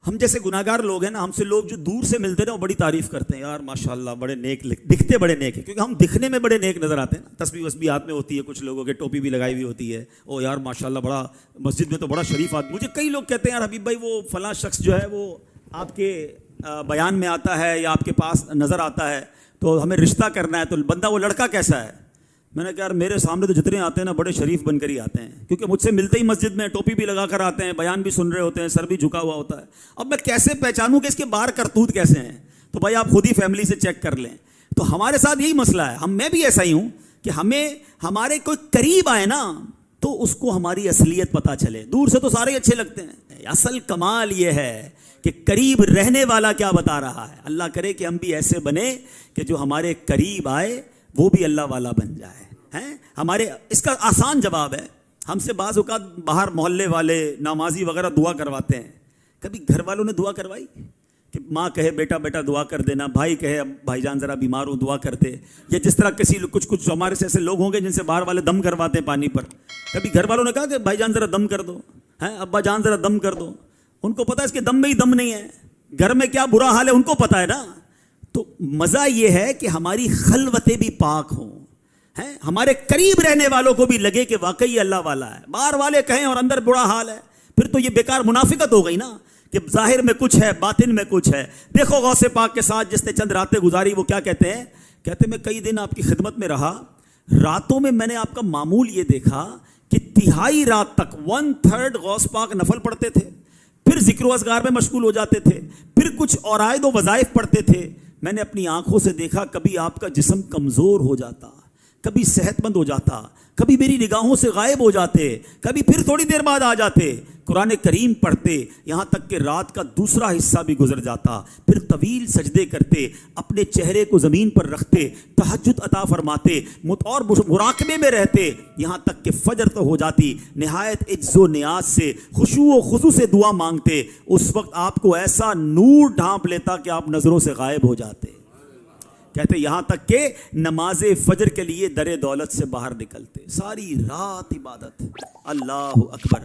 ہم جیسے گناہگار لوگ ہیں نا، ہم سے لوگ جو دور سے ملتے ہیں وہ بڑی تعریف کرتے ہیں، یار ماشاءاللہ بڑے نیک دکھتے بڑے نیک ہیں، کیونکہ ہم دکھنے میں بڑے نیک نظر آتے ہیں نا، تسبیح وسبیح ہاتھ میں ہوتی ہے، کچھ لوگوں کے ٹوپی بھی لگائی ہوئی ہوتی ہے، او یار ماشاءاللہ بڑا مسجد میں تو بڑا شریف آدمی۔ مجھے کئی لوگ کہتے ہیں یار حبیب بھائی وہ فلاں شخص جو ہے وہ آپ کے بیان میں آتا ہے یا آپ کے پاس نظر آتا ہے تو ہمیں رشتہ کرنا ہے، تو بندہ وہ لڑکا کیسا ہے؟ میں نے کہا یار میرے سامنے تو جتنے آتے ہیں نا بڑے شریف بن کر ہی آتے ہیں، کیونکہ مجھ سے ملتے ہی مسجد میں ٹوپی بھی لگا کر آتے ہیں، بیان بھی سن رہے ہوتے ہیں، سر بھی جھکا ہوا ہوتا ہے۔ اب میں کیسے پہچانوں کہ اس کے باہر کرتوت کیسے ہیں؟ تو بھائی آپ خود ہی فیملی سے چیک کر لیں۔ تو ہمارے ساتھ یہی مسئلہ ہے، میں بھی ایسا ہی ہوں کہ ہمیں ہمارے کوئی قریب آئے نا تو اس کو ہماری اصلیت پتہ چلے، دور سے تو سارے اچھے لگتے ہیں۔ اصل کمال یہ ہے کہ قریب رہنے والا کیا بتا رہا ہے۔ اللہ کرے کہ ہم بھی ایسے بنے کہ جو ہمارے قریب آئے وہ بھی اللہ والا بن جائے ہیں ہمارے۔ اس کا آسان جواب ہے، ہم سے بعض اوقات باہر محلے والے نمازی وغیرہ دعا کرواتے ہیں، کبھی گھر والوں نے دعا کروائی کہ ماں کہے بیٹا بیٹا دعا کر دینا، بھائی کہے بھائی جان ذرا بیمار ہوں دعا کر دے، یا جس طرح کچھ ہمارے سے ایسے لوگ ہوں گے جن سے باہر والے دم کرواتے ہیں پانی پر، کبھی گھر والوں نے کہا کہ بھائی جان ذرا دم کر دو، ہیں ابا جان ذرا دم کر دو، ان کو پتا ہے اس کے دم میں ہی دم نہیں ہے، گھر میں کیا برا حال ہے ان کو پتا ہے نا۔ تو مزہ یہ ہے کہ ہماری خلوتیں بھی پاک ہوں، ہیں ہمارے قریب رہنے والوں کو بھی لگے کہ واقعی اللہ والا ہے، باہر والے کہیں اور اندر برا حال ہے، پھر تو یہ بیکار منافقت ہو گئی نا کہ ظاہر میں کچھ ہے باطن میں کچھ ہے۔ دیکھو غوث پاک کے ساتھ جس نے چند راتیں گزاری وہ کیا کہتے ہیں؟ کہتے میں کئی دن آپ کی خدمت میں رہا، راتوں میں نے آپ کا معمول یہ دیکھا کہ تہائی رات تک 1/3 غوث پاک نفل پڑھتے تھے، پھر ذکر و اذکار میں مشغول ہو جاتے تھے، پھر کچھ عرائض و وظائف پڑھتے تھے۔ میں نے اپنی آنکھوں سے دیکھا کبھی آپ کا جسم کمزور ہو جاتا، کبھی صحت مند ہو جاتا، کبھی میری نگاہوں سے غائب ہو جاتے، کبھی پھر تھوڑی دیر بعد آ جاتے، قرآن کریم پڑھتے، یہاں تک کہ رات کا دوسرا حصہ بھی گزر جاتا، پھر طویل سجدے کرتے، اپنے چہرے کو زمین پر رکھتے، تہجد عطا فرماتے اور مراقبے میں رہتے، یہاں تک کہ فجر تو ہو جاتی، نہایت عجز و نیاز سے خشوع و خضوع سے دعا مانگتے، اس وقت آپ کو ایسا نور ڈھانپ لیتا کہ آپ نظروں سے غائب ہو جاتے۔ کہتے یہاں تک کہ نماز فجر کے لیے در دولت سے باہر نکلتے، ساری رات عبادت۔ اللہ اکبر۔